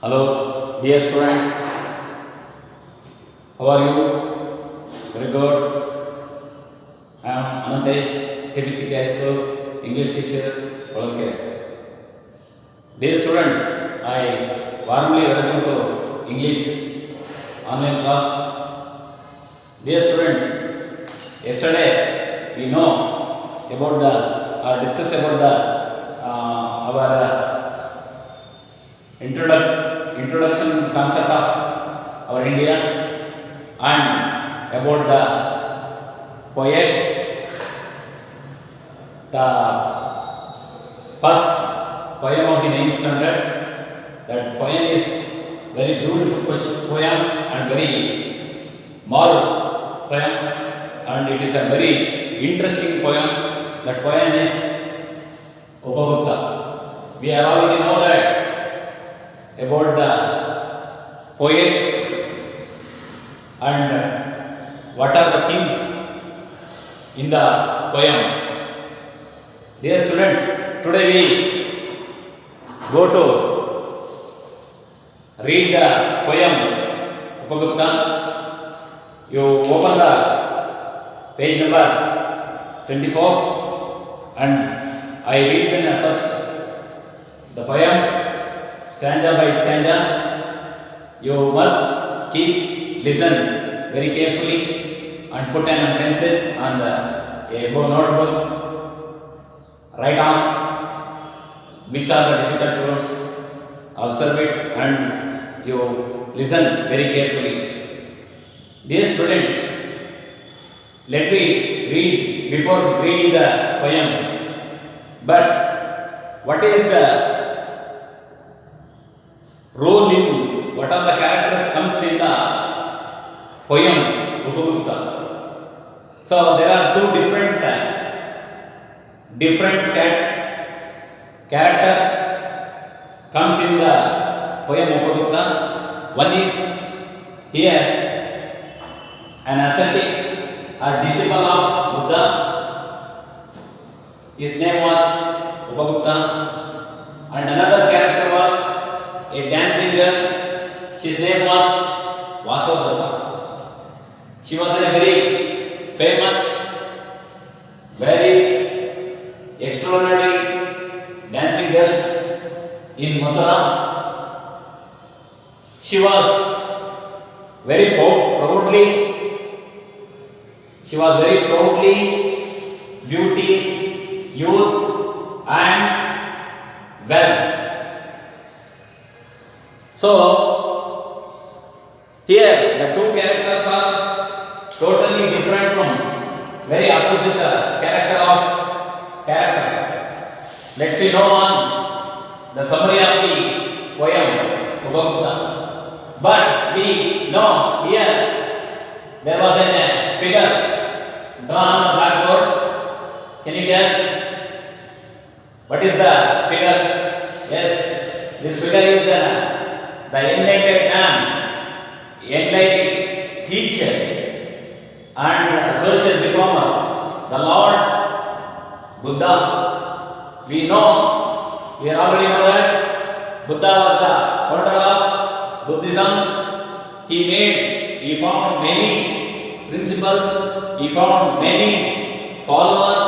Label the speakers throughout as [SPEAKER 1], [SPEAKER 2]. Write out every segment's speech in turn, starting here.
[SPEAKER 1] Hello, dear students. How are you? Very good. I am Anantesh, TPC High School English teacher, Kolkata. Dear students, I warmly welcome to English online class. Dear students, yesterday we know about the or discuss about the our introduction concept of our India and about the poet, the first poem of the 9th standard. That poem is very beautiful poem and very moral poem, and it is a very interesting poem. That poem is Upagupta. We already know that about the poet and what are the themes in the poem. Dear students, today we go to read the poem Upagupta. You open the page number 24 and I read then first the poem stanza by stanza. You must keep listen very carefully and put an pencil and a notebook. Write down which are the difficult words. Observe it and you listen very carefully. Dear students, let me read before reading the poem. But what is the role in what are the characters comes in the poem Upagupta? So there are two different characters comes in the poem Upagupta. One is here an ascetic, a disciple of Buddha. His name was Upagupta, and another character was a dancing girl. His name was Vasudhara. She was a very famous, very extraordinary dancing girl in Mathura. She was very proudly beauty, youth and wealth. So, here the two characters are totally different from very opposite character. Let's see now on the summary of the poem Upagupta. But we know here there was a figure drawn on the blackboard. Can you guess what is the figure? Yes, this figure is the enlightened man, enlightened teacher and social reformer, the Lord Buddha. We already know that Buddha was the founder of Buddhism. He found many principles, he found many followers,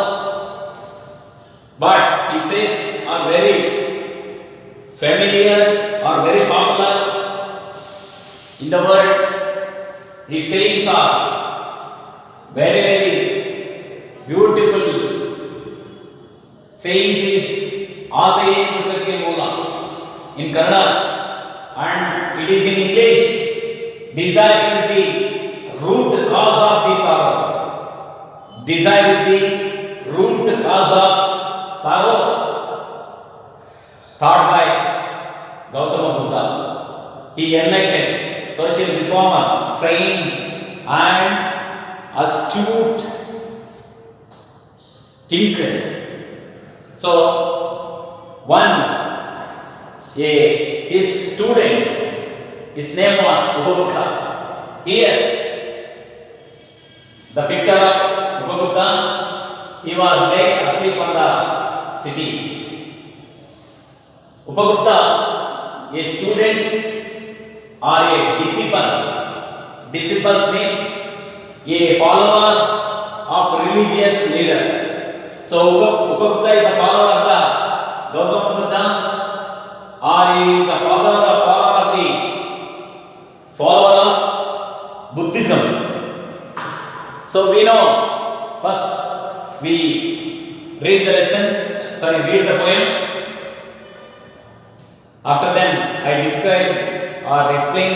[SPEAKER 1] but he says are very familiar or very popular in the world. His sayings are very, very beautiful. Sayings is Asaye Kutake Mola in Kannada, and it is in English. Desire is the root cause of the sorrow. Desire is the root cause of sorrow. Taught by Gautama Buddha. He enlightened, social reformer, sane and astute thinker. So, his student, his name was Upagupta. Here, the picture of Upagupta, he was laid asleep on the city. Upagupta a student or a disciple. Disciples means a follower of religious leader. So Upagupta is the follower of the Gautama Buddha, or he is the follower of Buddhism. So we know, first we read the poem. After then I describe or explain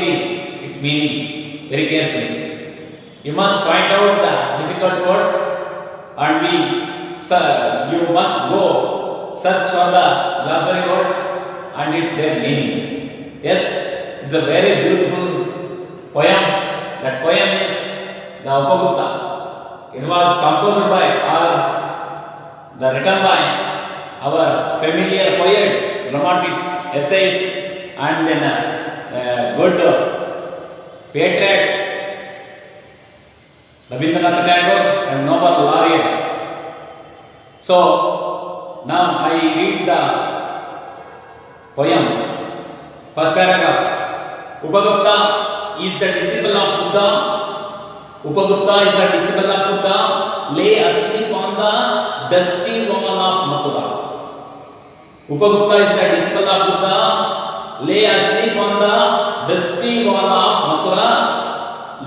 [SPEAKER 1] its meaning very carefully. You must point out the difficult words, and you must go search for the glossary words and their meaning. Yes, it's a very beautiful poem. That poem is the Upagupta. It was composed by written by our familiar poet, dramatist, essayist, and then good patriot Rabindranath Tagore and Nobel laureate. So now I read the poem. First paragraph. Upagupta is the disciple of Buddha. Upagupta is the disciple of Buddha. Lay asleep on the dusty wall of Mathura. Upagupta is the disciple of Buddha. Lay asleep on the dusty wall of Mathura.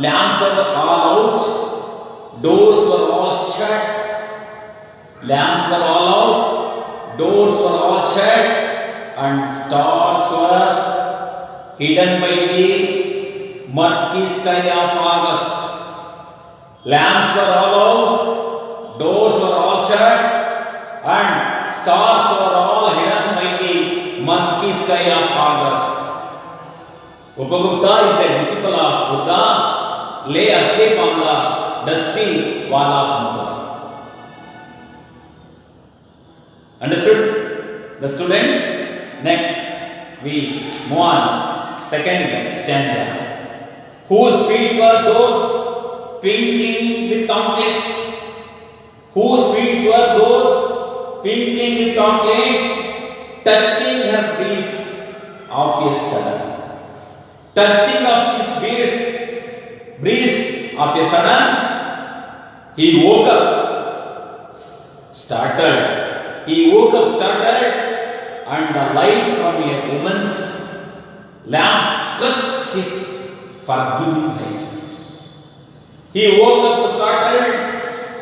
[SPEAKER 1] Lamps were all out. Doors were all shut. Lamps were all out. Doors were all shut. And stars were hidden by the murky sky of August. Lamps were all out. Doors were all shut. And stars were all hidden by the murky sky of August. Upagupta is the disciple of Buddha. Lay asleep on the dusty wall of Mathura. Understood? The student? Next, we move on. Second stanza. Whose feet were those twinkling with anklets? Whose feet were those twinkling with anklets, touching her breast of a sudden? Touching of his breast of a sudden, he woke up startled. He woke up startled, and the light from a woman's lamp struck his forgiving eyes. He woke up startled,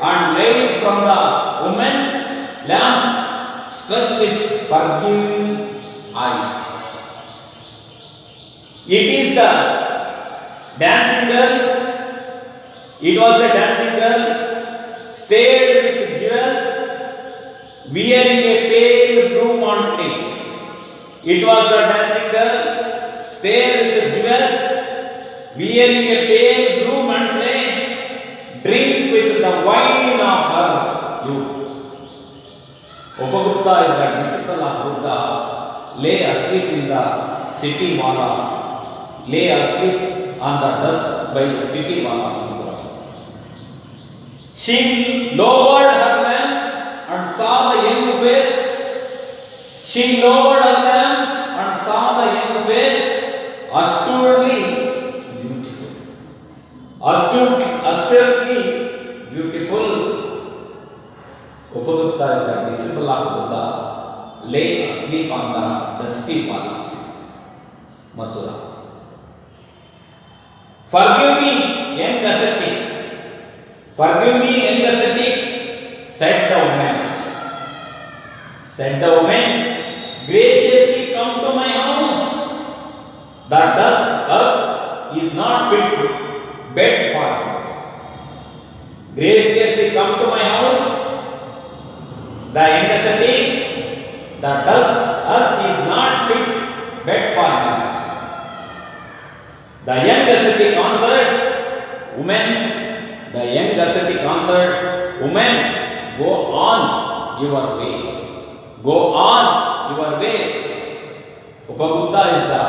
[SPEAKER 1] and light from the woman's lamp struck his forgiving eyes. It is the dancing girl. It was the dancing girl, stared with jewels, wearing a pale blue mantle. It was the dancing girl, stared with jewels, wearing a pale blue mantle, drink with the wine of her youth. Upagupta is the disciple of Buddha, lay asleep in the city wall, lay asleep on the dust by the city wall of Mathura. She lowered her lamps and saw the young face. She lowered her lamps and saw the young face, astutely beautiful. Astutely beautiful. Upagupta is the disciple of Buddha, lay asleep on the dusty wall of Mathura. Forgive me, young ascetic. Forgive me, young ascetic, said the woman. Said the woman, graciously come to my house. The dust earth is not fit bed for me. Graciously come to my house. The young ascetic, the dust earth is not fit bed for me. The young ascetic answered, woman, the young ascetic answered, woman, go on your way. Go on your way. Upagupta is the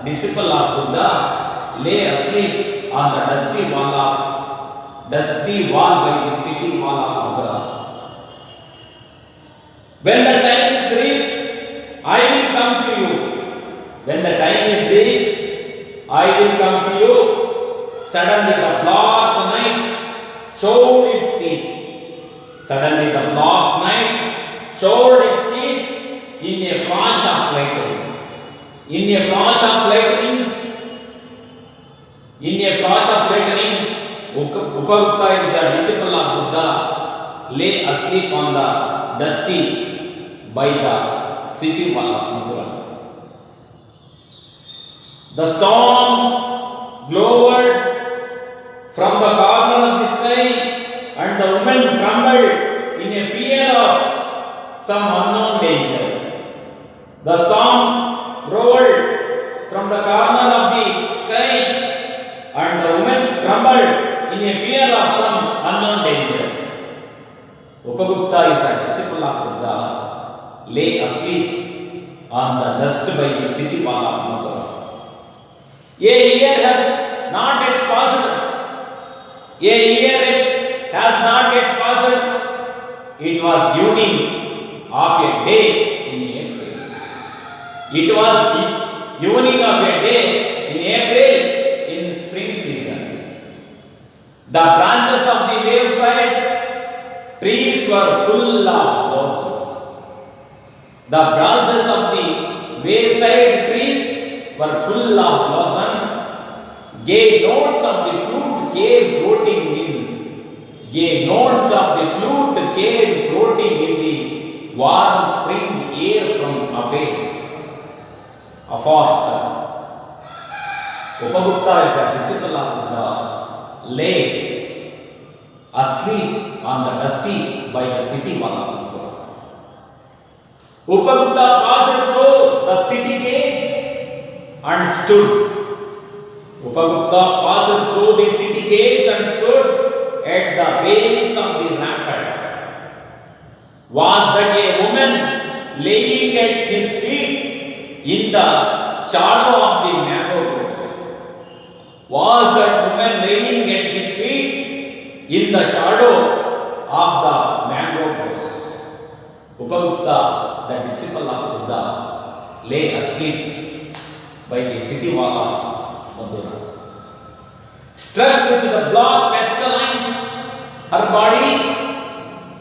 [SPEAKER 1] disciple of Buddha, lay asleep on the dusty wall by the city wall of Mathura. When the time is reached, I will come to you. When the time will come to you. Suddenly the black night showed its teeth. Suddenly the black night showed its teeth in a flash of lightning. In a flash of lightning. In a flash of lightning, Upagupta is the disciple of Buddha, lay asleep on the dusty by the city wall of Mathura. The storm glowered from the corner of the sky, and the woman trembled in a fear of some unknown danger. The storm roared from the corner of the sky, and the woman trembled in a fear of some unknown danger. Upagupta is the disciple of Buddha, lay asleep on the dust by the city wall of Mathura. A year has not yet passed. A year has not yet passed. It was evening of a day in April. It was evening of a day in April in spring season. The branches of the wayside trees were full of blossoms. The branches of the wayside trees were full of blossom. Gay notes of the flute came floating in. Gay notes of the flute came floating in the warm spring air from afar. Upagupta is the disciple of Buddha, lay asleep on the dusty by the city wall of Mathura. Upagupta passed through the city gates and stood. Upagupta passed through the city gates and stood at the base of the rampart. Was that a woman laying at his feet in the shadow of the mango groves? Was that woman laying at his feet in the shadow of the mango groves? Upagupta, the disciple of Buddha, lay asleep by the city wall of Mathura. Struck with the black pestilence, her body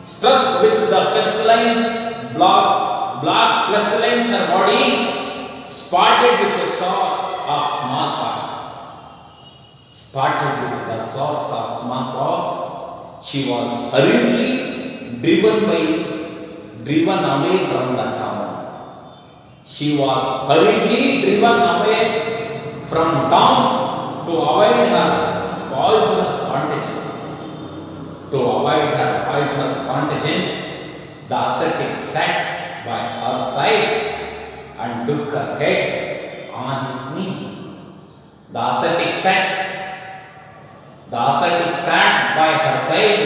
[SPEAKER 1] struck with the pestilence, black pestilence, her body spotted with the sores of smallpox. Spotted with the sores of smallpox, she was hurriedly driven away from the town. She was hurriedly driven away from town to avoid her poisonous contagion. To avoid her poisonous contagions, the ascetic sat by her side and took her head on his knee. The ascetic sat by her side,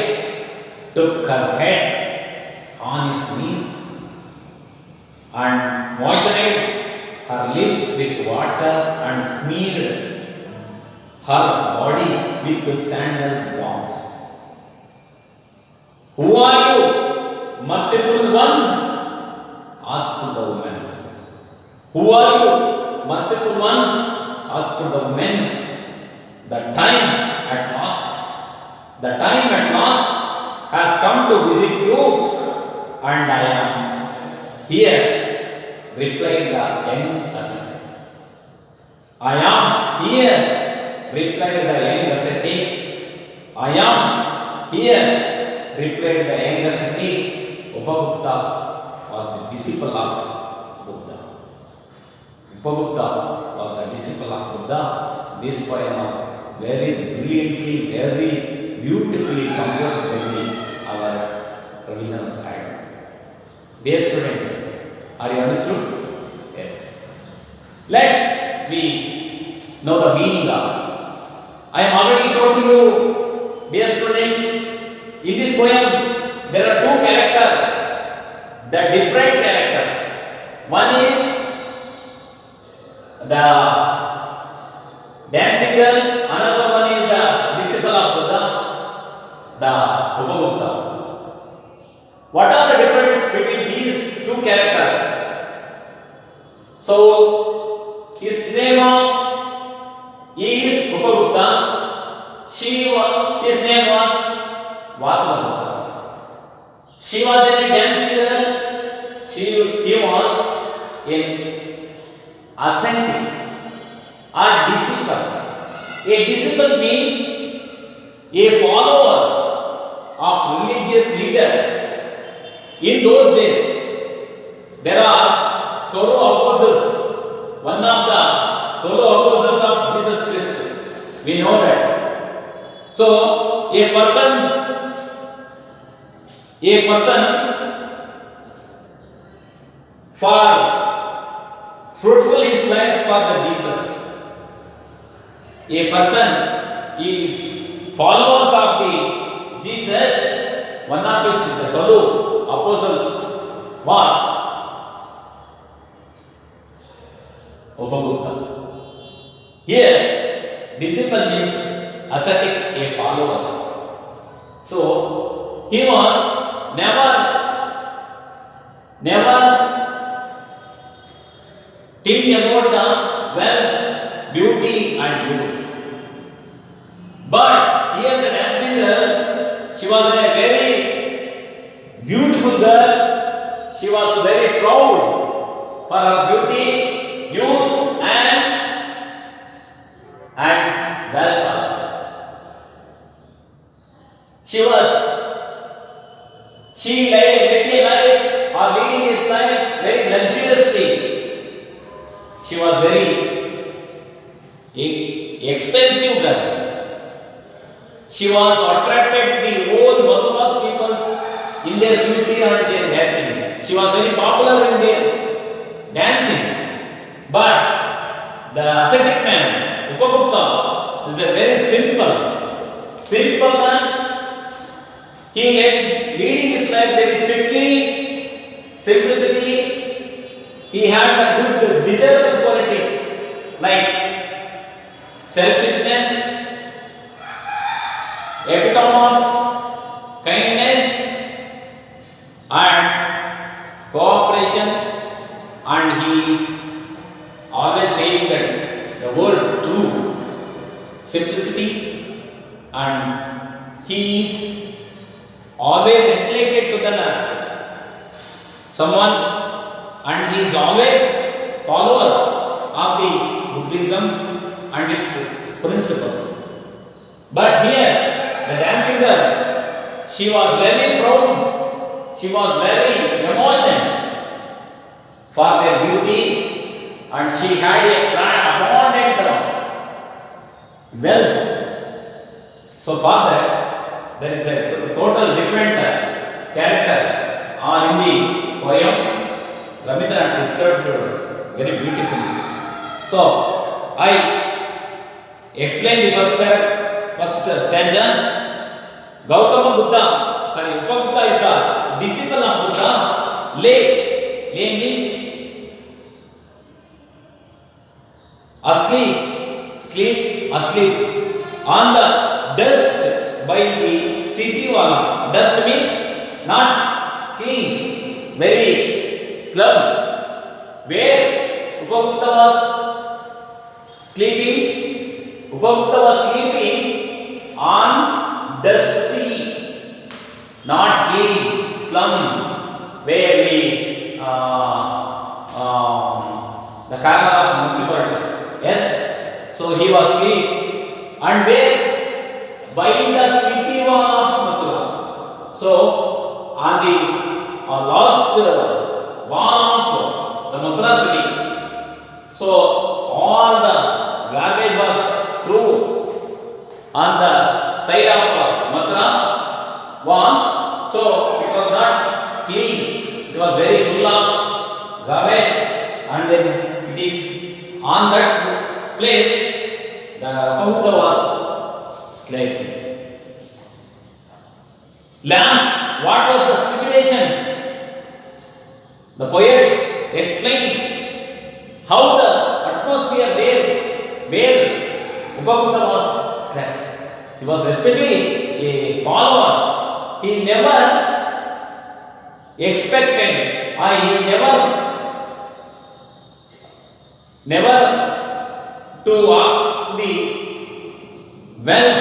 [SPEAKER 1] took her head on his knees, and moistened her lips with water and smeared her body with the sandal bombs. Who are you, merciful one? Asked the woman. Who are you, merciful one? Asked the woman. The time at last has come to visit you, and I am here, replied the young ascetic. I am here, replied the young ascetic. I am here, replied the young ascetic. Upagupta was the disciple of Buddha. Upagupta was the disciple of Buddha. This poem was very brilliantly, very beautifully composed by our Rabindranath Tagore. Dear students, are you understood? Yes. Let's know the meaning of. I am already told you, dear students, in this poem there are two characters, the different characters. One is the dancing girl, another one is the disciple of Buddha, the Upagupta. What are the difference between these two characters? So, his name is ascetic or disciple. A disciple means a follower of religious leaders. In those days, there are thorough opposers. One of the thorough opposers of Jesus Christ. We know that. So, a person for fruitful his life for the Jesus. A person is followers of the Jesus. One of his fellow apostles was Upagupta. Here, disciple means ascetic, a follower. So, he was never think about the wealth, beauty and youth. But here the dancing girl, she was a very beautiful girl. She was very proud for her beauty, youth and wealth also. She led a life or leading his life very luxuriously. She was very expensive girl. She was attracted the whole Mathura's peoples in their beauty and their dancing. She was very popular in their dancing. But the ascetic man, Upagupta, is a very simple man. He leading his life very strictly, simplicity. He had the good desirable qualities like selfishness, epitome of kindness and cooperation, and he is always saying that the word true, simplicity, and he is always related to the someone, and he is always follower of the Buddhism and its principles. But here, the dancing girl, she was very proud, she was very emotion for their beauty, and she had a abundant wealth. So for that, there is a total different characters are in the poem. Rabindranath described very beautifully. So I explain the first stanza. Gautama Buddha, Upagupta is the disciple of Buddha. Lay means asleep on the dust by the city wall. Dust means not clean, very slum. Where Upagupta was sleeping on dusty, not clean slum, where the corner of municipality. Yes, so he was asleep, and where by the city wall of Mathura. So on the last wall of the Mathura city, so all the garbage was thrown on the side of Mathura wall. So it was not clean, it was very full of garbage, and then it is on that place the Upagupta was sleeping. Lamps, what was the situation? The poet explained how the atmosphere there where Upagupta was slept. He was especially a follower. He never expected, he never to ask the wealth.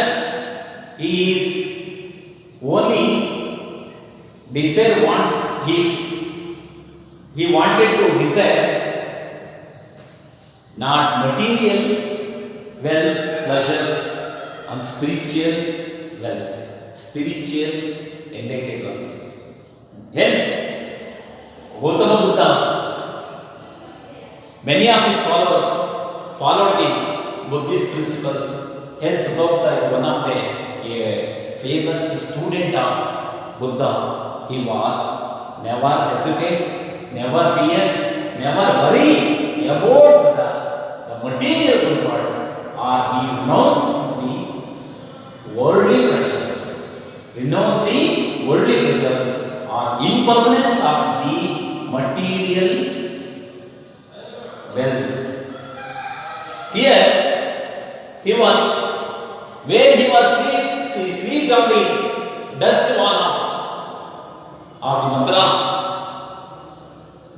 [SPEAKER 1] He is only desire once he wanted to desire not material wealth, pleasure, and spiritual wealth, spiritual enlightened ones. Hence, Gautama Buddha, many of his followers followed the Buddhist principles. Hence, Gautama is one of the famous student of Buddha. He was never hesitate, never fear, never worry about the material comfort, or he renounced the worldly pleasures, or impermanence of the material wealth. Here he was, where he was sleep, so he slept on the dust wall of the Mathura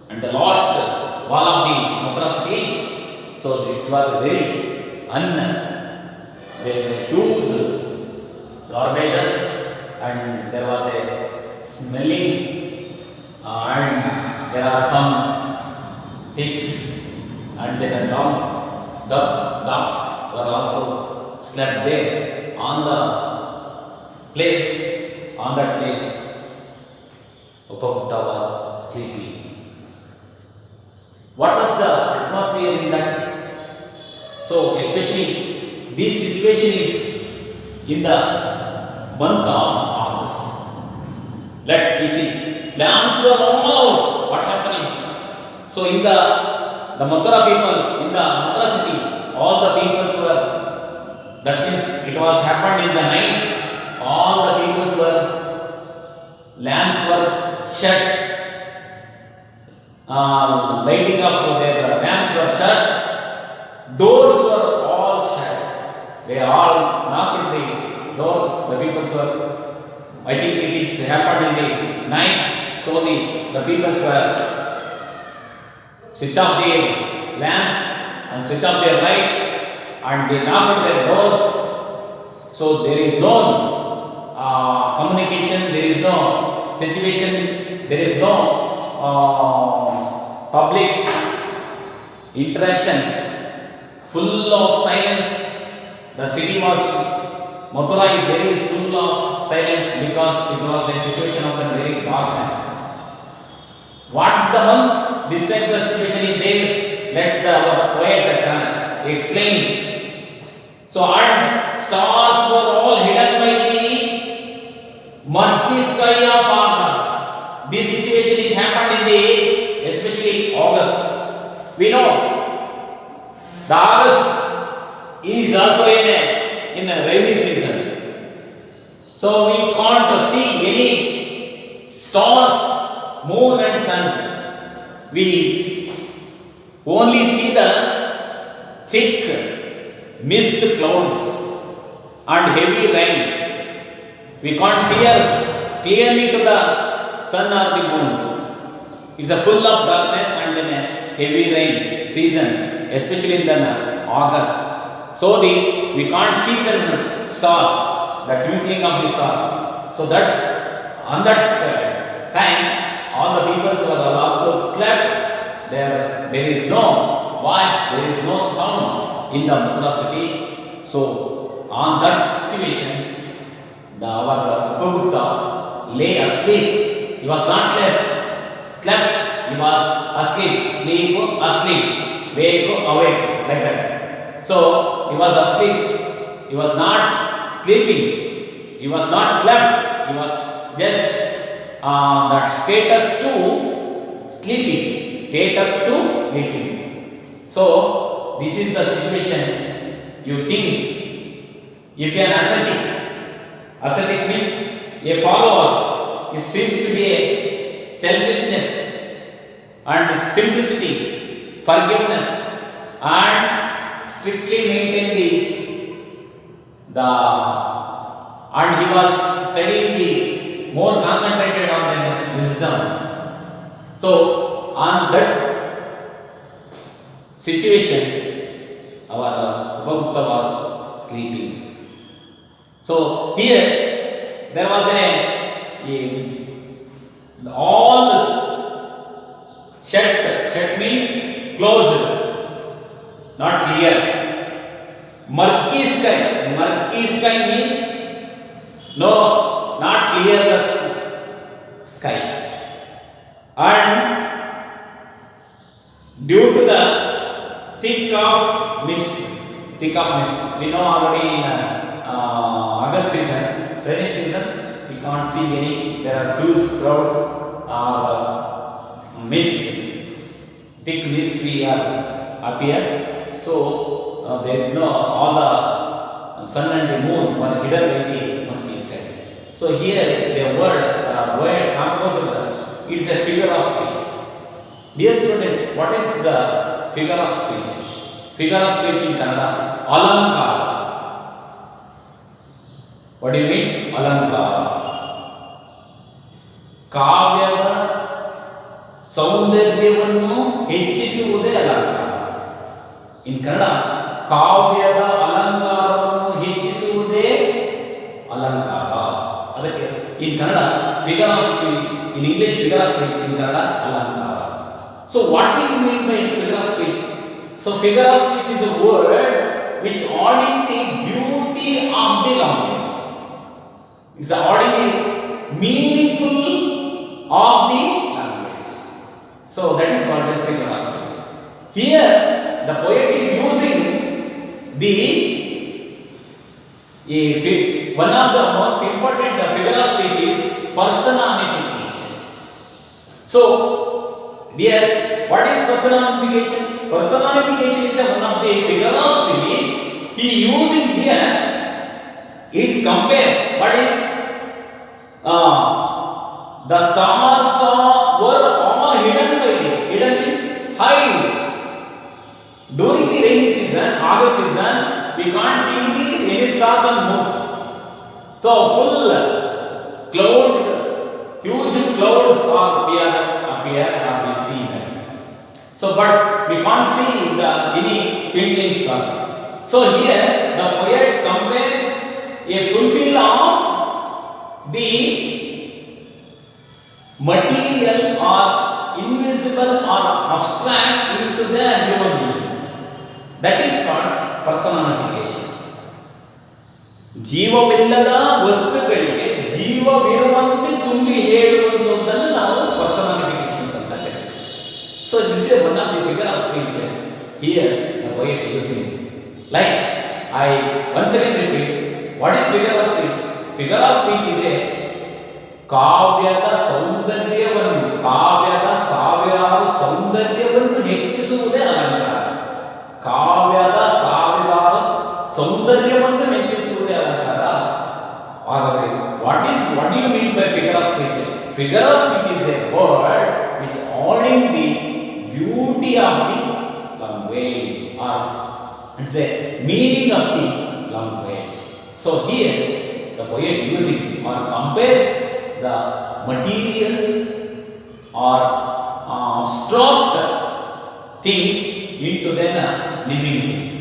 [SPEAKER 1] and the lost wall of the Mathura city. So this was very there is a huge garbages and there was a smelling and there are some pigs and then ducks were also slept there on that place. Upabuddha was sleeping. What was the atmosphere in that? So especially this situation is in the month of August. Let me see. Lamps were all out. What happening? So in the Mathura people, in the Mathura city, all the peoples were, that means it was happened in the night. All the peoples were, lamps were shut. Lighting of their lamps were shut. Doors were all shut. They all knocked the doors. The peoples were, I think it is happened in the night. So the peoples were switch off their lamps and switch off their lights and they knocked their doors. So there is no communication, there is no situation, there is no public interaction, full of silence. The city was, Mathura is very full of silence because it was a situation of a very darkness. What the one describe the situation is there? Let's our poet explain. So and stars were all hidden by the murky sky of August. This situation is happened in the especially August. We know the August is also in a rainy season. So we can't see any stars, moon and sun. We only see the thick mist clouds and heavy rains. We can't see clearly to the sun or the moon. It's a full of darkness and then a heavy rain season, especially in the August. So we can't see the stars, the twinkling of the stars. So that's on that time all the peoples were also slept. There is no voice, there is no sound in the Mathura city. So on that situation, our Upabuddha lay asleep. He was not slept, he was asleep, asleep, wake, awake, like that. So he was asleep, he was not sleeping, he was not slept, he was just that status to sleeping, status to sleeping. So this is the situation. You think if an ascetic means a follower, it seems to be a selfishness and simplicity, forgiveness, and strictly maintain the and he was studying the more concentrated on the wisdom. So on that situation, our Upabuddha was sleeping. So here there was all this shut means closed. not clear. Murky sky. Murky sky means no, not clear the sky. And due to the thick of mist. We know already in August season, rainy season, we can't see any. There are huge clouds or mist, thick mist we appear. So there is no all the sun and the moon were hidden in the murky sky. So here the word composed is a figure of speech. Dear students, what is the figure of speech? Figure of speech in Kannada, alankara. What do you mean? Alankara. ಕಾವ್ಯದ ಸೌಂದರ್ಯವನ್ನು ಹೆಚ್ಚಿಸುವುದೇ ಅಲಂಕಾರ. ಇನ್ ಕನ್ನಡ ಕಾವ್ಯದ ಅಲಂಕಾರವನ್ನು ಹೆಚ್ಚಿಸುವುದೇ ಅಲಂಕಾರ. ಅದಕ್ಕೆ in Kannada figure of speech, in English figure of speech, in Kannada ಅಲಂಕಾರ. So what do you mean by figure of speech? So figure of speech is a word which adding the beauty of the language. It's adding the meaningful of the language. So that is called a figure of speech. Here the poet is using one of the most important figure of speech is personification. So dear, what is personification? Personification is one of the figure of speech he using here. It's compare. What is the stars were all hidden by the hidden means hide. During the rainy season, August season, we can't see any stars and moons. So full cloud, huge clouds appear or we see them. So but we can't see any twinkling stars. So here the poet compares a fulfill of the material or invisible or abstract into the human beings. That is called personification. ಜೀವವಿಲ್ಲದ ವಸ್ತುಗಳಿಗೆ ಜೀವವಿರುವಂತೆ ತುಂಬಿ ಹೇಳುವಂತದ್ದನ್ನು ನಾವು personification ಅಂತ ಕರೀತೀವಿ. So this is one of the figure of speech here the poet using. Like I once again repeat, what is figure of speech? Figure of speech is a ಕಾವ್ಯದ ಸೌಂದರ್ಯವನ್ನು, ಕಾವ್ಯದ ಸಾವಿರಾರು ಸೌಂದರ್ಯವನ್ನು ಹೆಚ್ಚಿಸುವುದೇ ಅಲಂಕಾರ. ಕಾವ್ಯದ ಸಾವಿರಾರು ಸೌಂದರ್ಯವನ್ನು ಹೆಚ್ಚಿಸುವುದೇ ಅಲಂಕಾರ. ಹಾಗಾದರೆ what do you mean by figure of speech? Figure of speech is a word which adding the beauty of the language or it's a meaning of the language. So here the poet using or compares the materials or abstract things into then living things.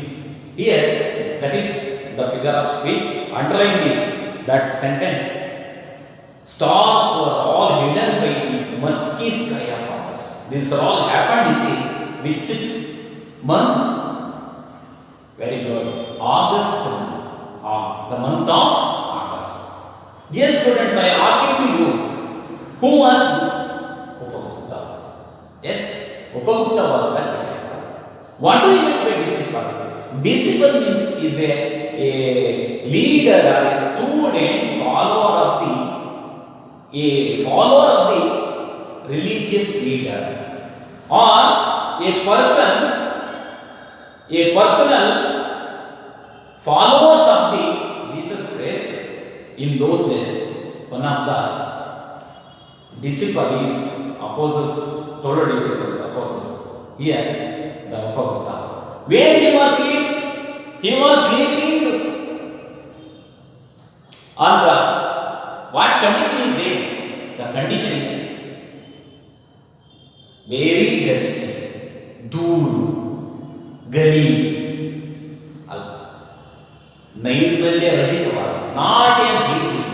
[SPEAKER 1] Here that is the figure of speech. Underline that sentence. Stars were all hidden by the murky sky of August. This all happened in the which month? Very good. August. The month of August. Dear students, I ask you, who was Upagupta? Yes, Upagupta was the disciple. What do you mean by disciple? Disciple means is a leader or a student, follower of the religious leader, or a personal followers of the Jesus Christ. In those days, one of the disciples, apostles, total disciples, apostles. Here, the Upagupta. Where he was sleeping? He was sleeping on the what condition is there? The condition is very dusty, ಧೂಳು, ಗಲೀಜು, ನೈರ್ಮಲ್ಯ ರಹಿತವಾದ, not a hygiene.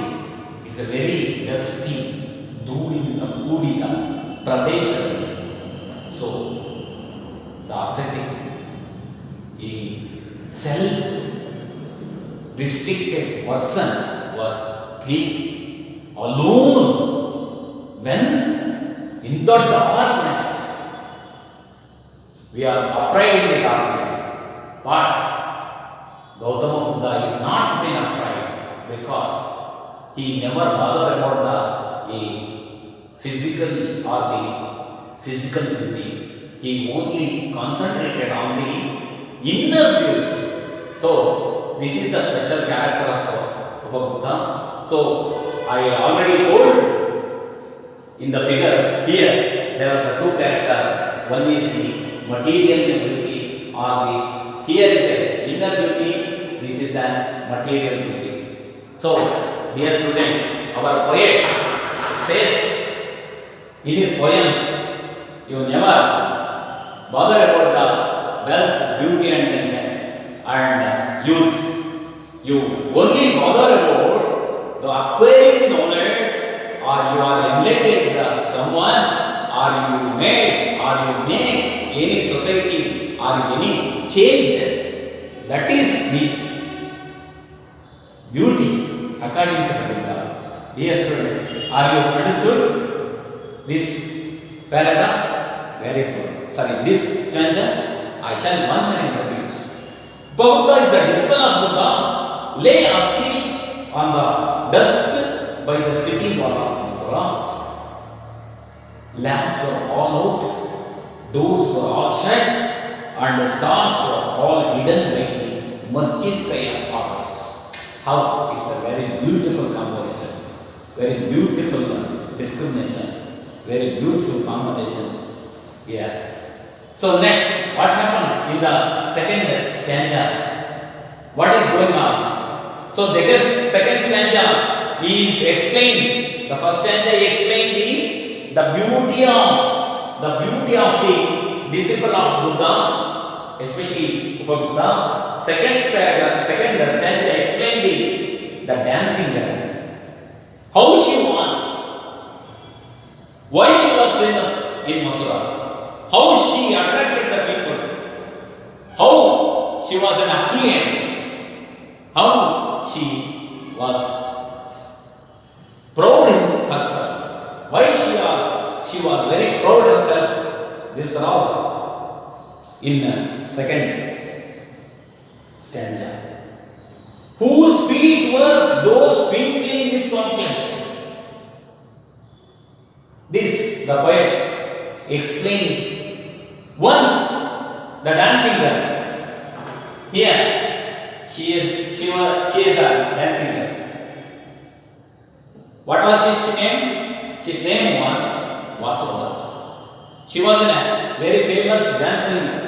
[SPEAKER 1] It's a very dusty, ಧೂಳಿನಿಂದ ಕೂಡಿದ ಪ್ರದೇಶ. So the ascetic a self-restricted person was clean alone when in the dark night. We are afraid in the dark night, but Gautama Buddha is not been afraid because he never bothered about the physical or the physical beauties. He only concentrated on the inner beauty. So this is the special character of Buddha. So I already told in the figure here there are the two characters. One is the material beauty or the here is the inner beauty. This is an material beauty. So dear students, our poet says in his poems, you never bother about the wealth, beauty and youth. You only bother about the acquiring the knowledge, or you are emulated someone, or you make any society or any changes. That is beauty according to Buddha. Dear student, are you understood this paragraph? Very good. Sorry, this stanza I shall once again repeat. Buddha is the disciple of Buddha, lay asleep on the dust by the city wall of Mathura. Lamps were all out, doors were all shut, and the stars were all hidden by the murky sky of forest. How it's a very beautiful composition, very beautiful discrimination, very beautiful combinations here. So next, what happened in the second stanza? What is going on? So the second stanza is explained. The first stanza explained the beauty of the disciple of Buddha, especially Buddha. Second stanza explained the dancing girl. How she was, why she was famous in Mathura, how she attracted the people, how she was an affluent, how she was proud in herself, why she was very proud herself. This is all in second stanza. Whose feet were those twinkling with twinkles? This the poet explained. Once the dancing girl. Here she is the dancing girl. What was his name? His name was Vasudha. She was a very famous dancer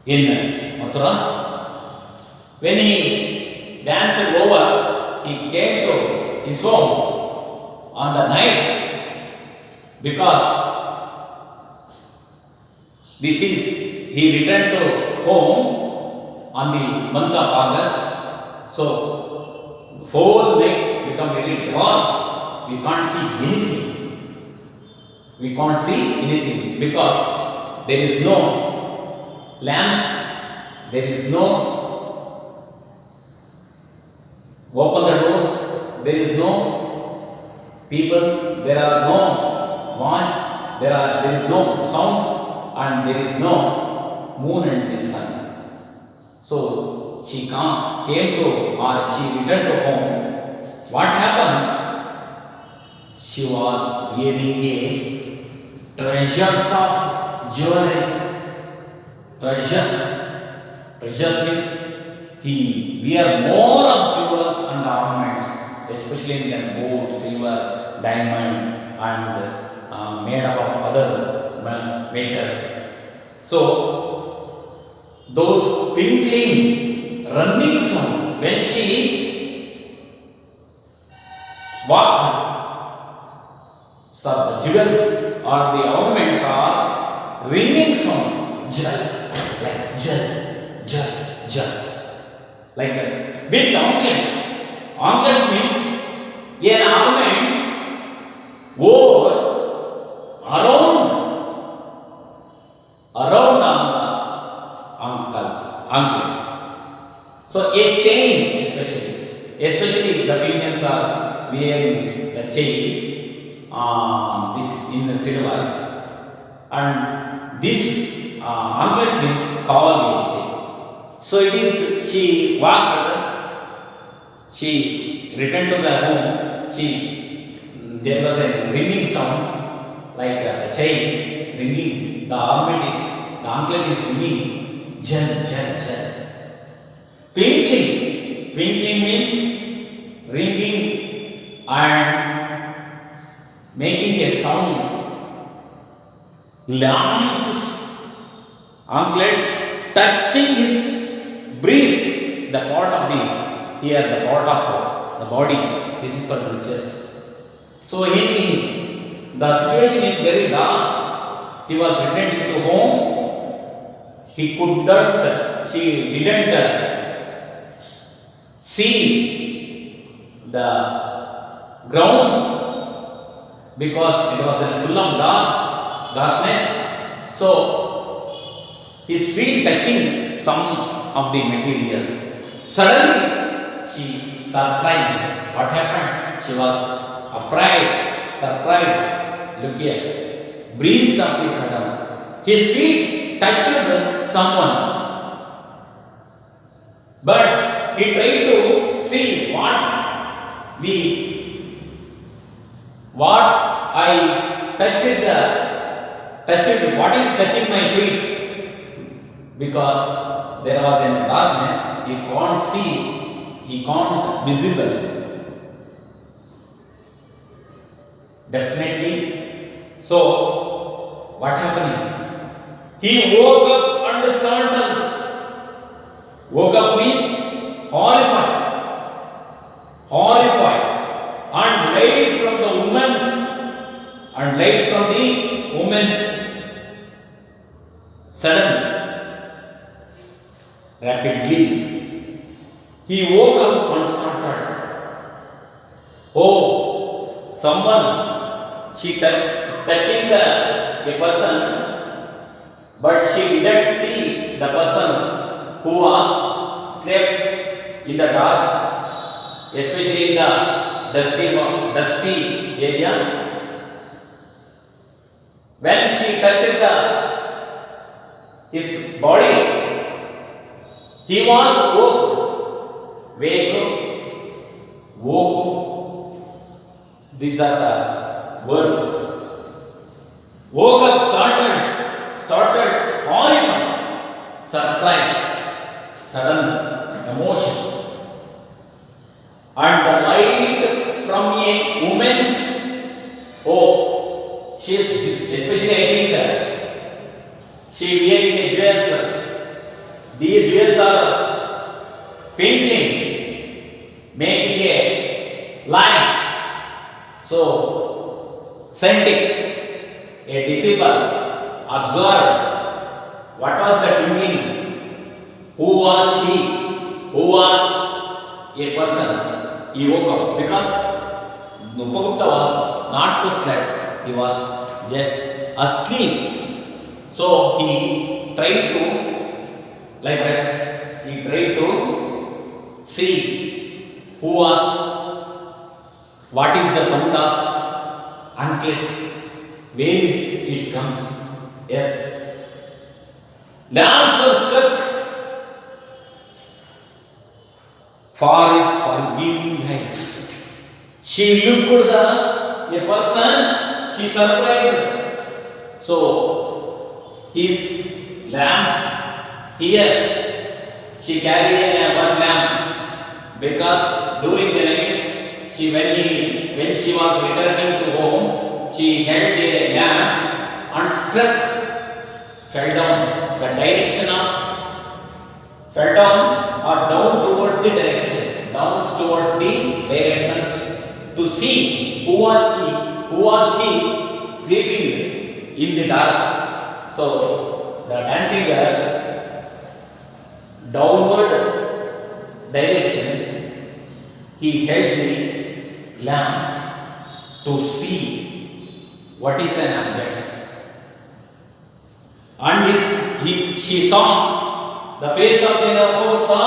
[SPEAKER 1] in Mathura. When he danced over, he came to his home on the night, because he returned to home on the month of August. So whole night become very dark. We can't see anything. Because there is no lamps, there is no open the doors, there is no people, there are no voice, there is no sounds, and there is no moon and the sun. So she returned to home. What happened? She was wearing treasures of jewelries. Treasures means he wear more of jewels and ornaments, especially in gold, silver, diamond, and made up of other metals. So those twinkling, running sound when she walked, so the jewels or the ornaments are ringing sounds, jal, like this. With anklets. Anklets means an ornament wore around wearing the chain, this in the silver, and this anklets means cowl chain. So it is, she walked, she returned to the home, there was a ringing sound, like a chain ringing, the anklet is ringing, jal, jal, jal. Twinkling means ringing and making a sound. Lamb's anklets touching his breast, the part of the part of the body. This is called the chest. So the situation is very dark. He was returning to home. She didn't see the ground because it was full of darkness. So his feet touching some of the material. Suddenly she surprised. What happened? She was afraid, surprised. Look here. Breast of his Adam. His feet touched someone. But he tried to see what I touched, what is touching my feet? Because there was in darkness, he can't see, he can't visible. Definitely. So, what happening? He woke up and startled. Woke up means horrified, and laid from the woman's sudden, rapidly. He woke up and started. Oh, someone, she touching a person, but she didn't see the person who was slept in the dark, especially in the dusty area. When she touched his body, he was woke. These are the words. Woke up, started horrified, surprised, sudden emotion, and the light from a woman's, she is, especially I think she wearing a jewels. These jewels are twinkling, making a light. So scientific, a disciple observed what was the twinkling. Who was she? Who was a person? He woke up because Upagupta was not to sleep. He was just asleep. So he tried to, like that, he tried to see who was, what is the sound of anklets, where is it comes. Yes. Lamps were struck. Far is forgiving eyes. She looked at a person, she surprised. So, his lamps here, she carried one lamp because during the night, when she was returning to home, she held a lamp and fell down. The direction of fell down or down towards the direction, down towards the directions, to see who was he sleeping in the dark. So the dancing girl, downward direction, he held the lamps to see what is an object. And she saw the face of the Upagupta.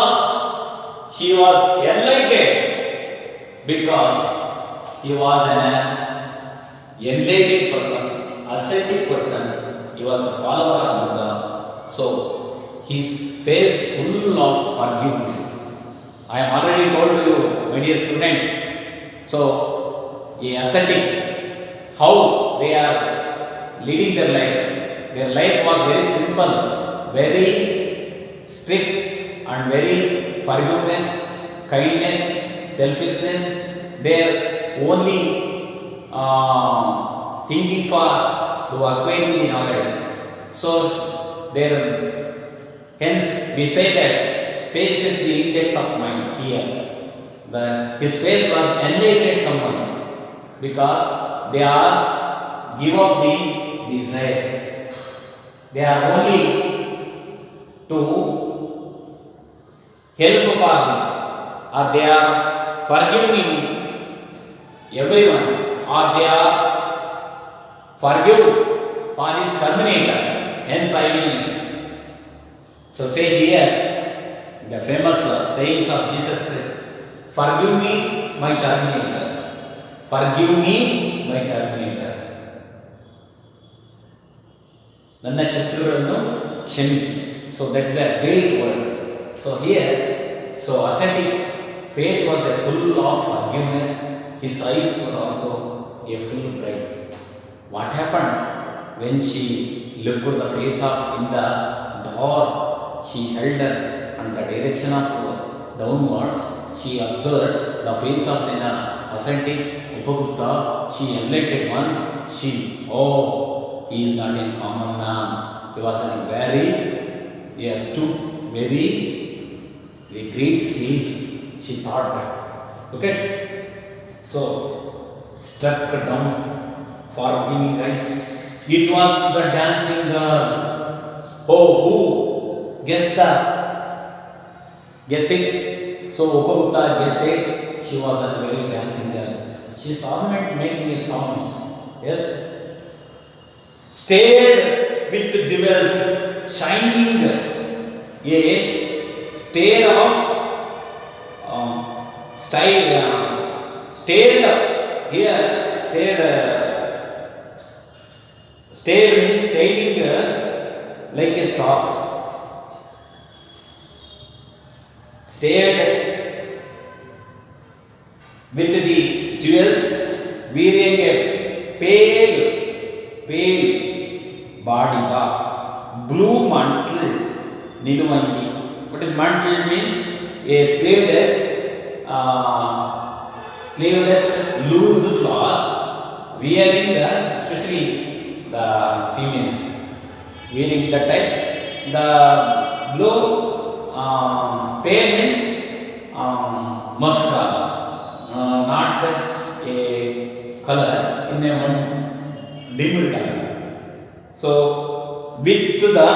[SPEAKER 1] She was enlightened because He was an enlightened person, ascetic person. He was the follower of Buddha. So his face full of forgiveness. I am already told to you, my dear students. So a ascetic, how they are leading their life. Their life was very simple, very strict, and very forgiveness, kindness, selfishness. They are only thinking for to acquire the knowledge. So there, hence we say that face is the index of mind here. His face was enlightened someone because they are give up the desire. They are only to help for them, or they are forgiving everyone, or they are forgive for his terminator. Hence I will so say here the famous sayings of Jesus Christ: forgive me my terminator, forgive me my terminator. ನನ್ನ ಶತ್ರುಗಳನ್ನು ಕ್ಷಮಿಸಿ. So that's a great word. So here, so ascetic face was a full of forgiveness. His eyes were also a full bright. What happened when she looked at the face of in the door? She held her on the direction of downwards. She observed the face of the ascetic Upagupta. She enlightened one. She, oh, he is not a common man. He was a very astute, very great sage. She thought that. Okay. So struck down for giving eyes. It was the dancing girl. Oh, who guessed the? Guess it. So Upagupta guessed it. She was a very dancing girl. She saw him making a sounds. Yes. Stared with jewels shining. A stare of style. Stared here. Stared means shining like a stars. Stared with the jewels, wearing a pale body, blue mantle, niluvangi. What is mantle means? A sleeveless loose cloth, wearing especially the females wearing that type. The blue pale means mustard, not a color in a one dimmed color. So with the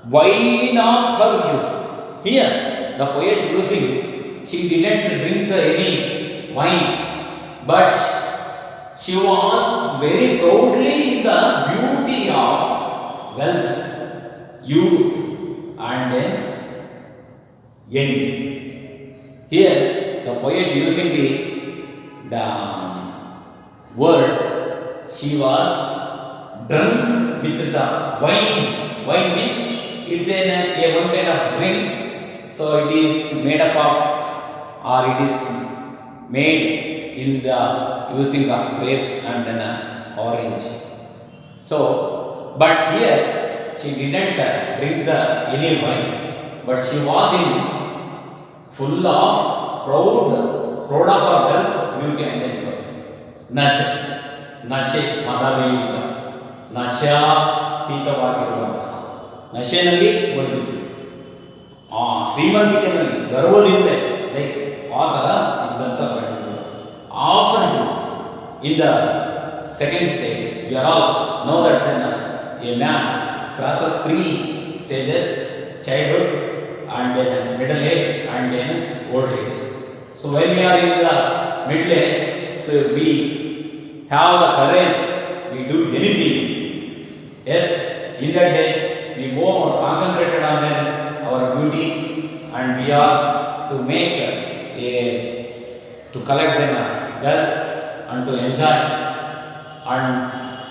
[SPEAKER 1] wine of her youth. Here the poet using, she didn't drink any wine, but she was very proudly in the beauty of wealth, youth, and young. Here the poet using the word, she was drunk with the wine. Wine means it's a one kind of drink. So it is made up of, or it is made in the using of grapes and then orange. So, but here she didn't drink any wine, but she was in full of proud of her wealth, beauty and youth. Nashe ಮದವೇದ ನಶಾತೀತವಾಗಿರುವಂತಹ ನಶೆನಲ್ಲಿ ಮುಳುಗಿತ್ತು. ಆ ಶ್ರೀಮಂತಿಕೆಯಲ್ಲಿ ಗರ್ವದಿಂದ like ಆ ಥರ ಇದ್ದಂಥ ಬೆಳವಣಿಗೆ. Often in the second stage we are all know that A man crosses 3 stages: childhood, and then middle age, and then old age. So when we are in the middle age, so we have the courage, we do anything. Yes, in that age we more concentrated on our beauty, and we are to make to collect them wealth and to enjoy, and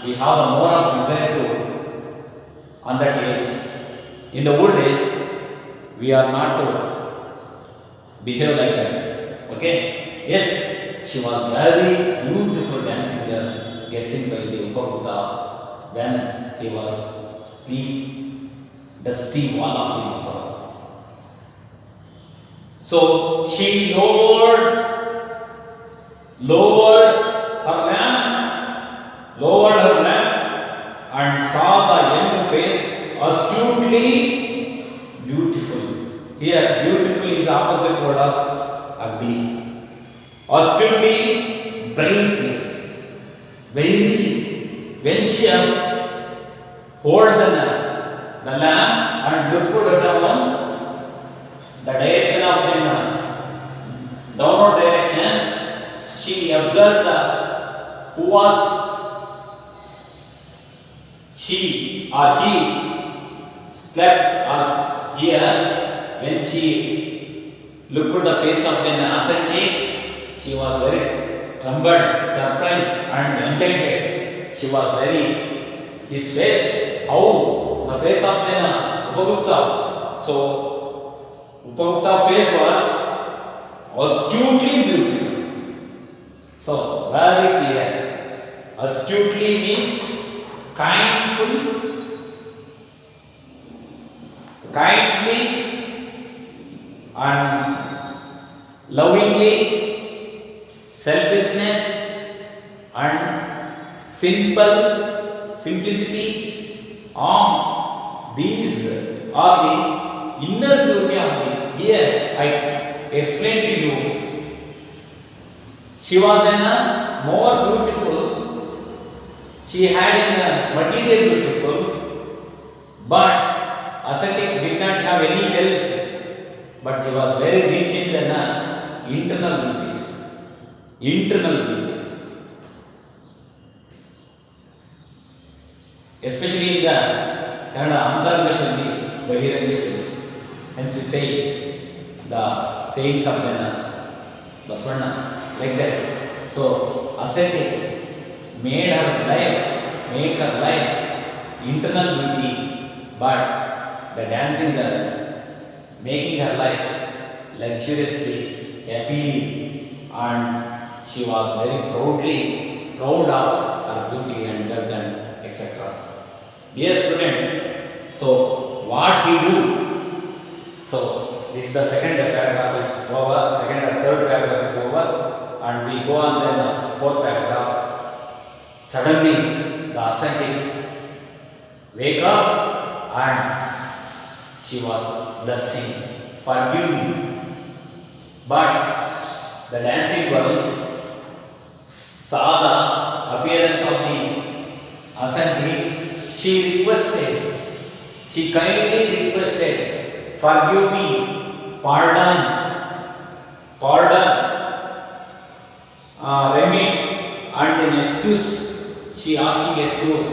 [SPEAKER 1] we have a more of desire to on that age. In the old age, we are not to behave like that. Okay? Yes, she was very beautiful dancing girl, guessing by the Upagupta when he was the dusty wall of the Mathura. So she lowered her lamp and saw the young face astutely beautiful. Here, beautiful is opposite word of ugly. Astutely brightness. Very, when she hold the lamp and looked down the direction of the downward direction, she observed who was she or he slept or here. When she looked at the face of the Asante, she was very trembled, surprised and enchanted. She was very, his face, how the face of the Upagupta. So Upagupta face was astutely beautiful. So very clear. Astutely means kindly, and lovingly, selfishness and simplicity. These are the inner beauty of me. Here I explain to you. She was more beautiful. She had material beautiful, but ascetic did not have any wealth. But he was very rich in the internal beauties. Internal beauty. Especially in the Kannada Antaranga Shuddhi, Bahiranga Shuddhi. Hence we say the sayings of the Basavana like that. So ascetic make her life internal beauty, but the dancing girl making her life luxuriously appealing, and she was very proud of her beauty and wealth and etc. Dear students, so what he do? So this is the second paragraph is over, second and third paragraph is over, and we go on then the fourth paragraph. Suddenly the ascetic wake up and she was blushing, forgive me. But the dancing girl saw the appearance of the ascetic. She kindly requested, forgive me, pardon, remit, and an excuse. She asking excuse.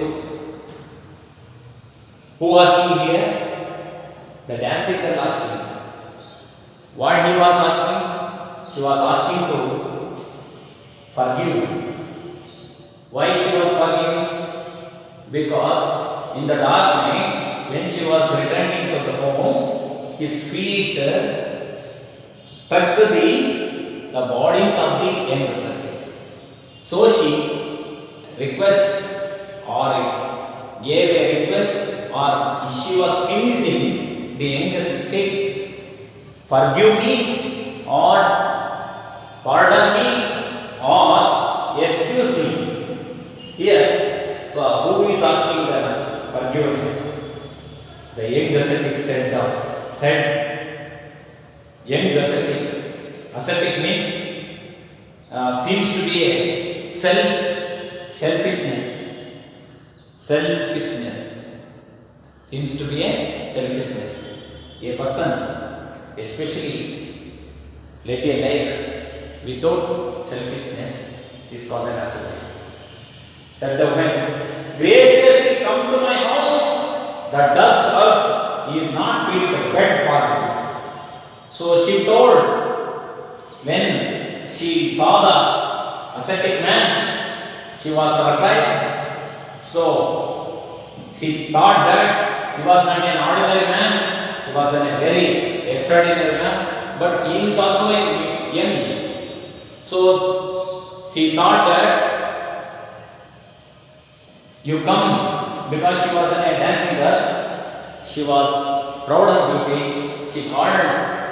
[SPEAKER 1] Who asking here? The dancing girl asking. What he was asking? She was asking to forgive. Why she was forgiving? Because in the dark night, when she was returning to the home, his feet struck the bodies of the young ascetic. So she request or gave a request, or she was pleasing the young ascetic, forgive me or pardon me or excuse me. Here, so who is asking the forgiveness? The young ascetic said young ascetic. Ascetic means seems to be a selfishness. Seems to be a selfishness. A person, especially led a life without selfishness, is called an ascetic. Said the woman, graciously come to my house. The dust earth is not fit a bed for you. So she told, when she saw the ascetic man, she was surprised. So she thought that he was not an ordinary man, he was a very extraordinary man, but he is also a young. So she thought that you come because she was a dancing girl, she was proud of beauty, she called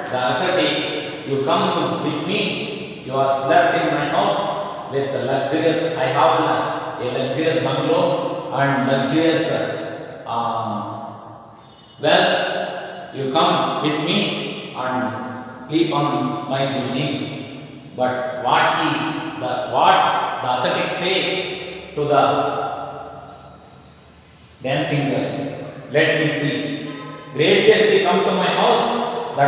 [SPEAKER 1] the ascetic, you come with me, you are slept in my house with luxurious, I have a luxurious bungalow and luxurious wealth, you come with me and sleep on my building. But what the ascetic say to the dancing girl, let me see. Graciously come to my house. The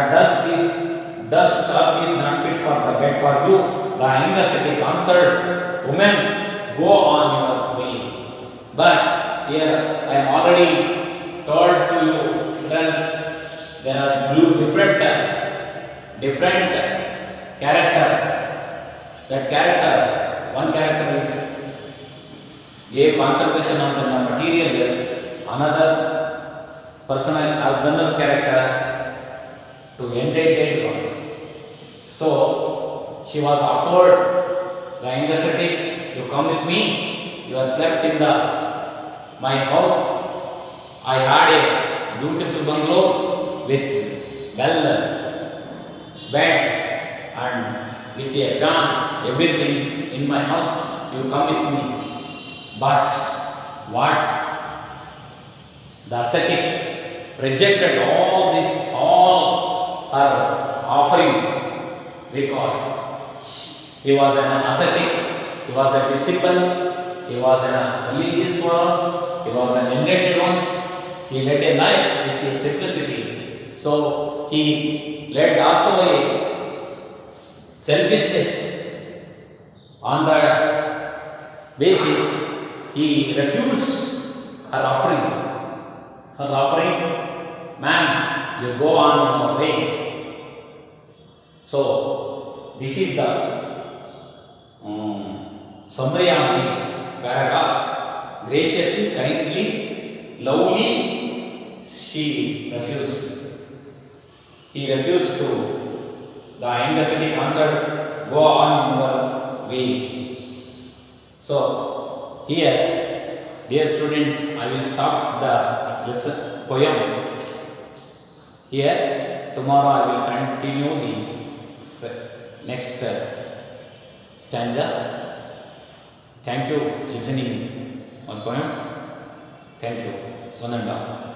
[SPEAKER 1] dust earth is not fit for the bed for you. The ascetic answered, woman, go on your way. But here I am already told to you, children, there are different characters. That character, one character is gave concentration on the material world, another personal character to entertain ones. So she was offered the ascetic, you come with me, you are slept in my house. I had a beautiful bungalow with bed and with a fan, everything in my house, you come with me. But what? The ascetic rejected all her offerings because he was an ascetic, he was a disciple, he was a religious one, he was an enlightened one, he led a life with a simplicity. So he led also a selfishness on the basis. He refused her offering. Her offering, ma'am, you go on your way. So, this is the summary of the paragraph. Graciously, kindly, lovely, she refused. He refused to. The ascetic answered, go on your way. So, here, dear student, I will stop the lesson poem. Here, tomorrow I will continue the next stanzas. Thank you listening one poem. Thank you. One and all.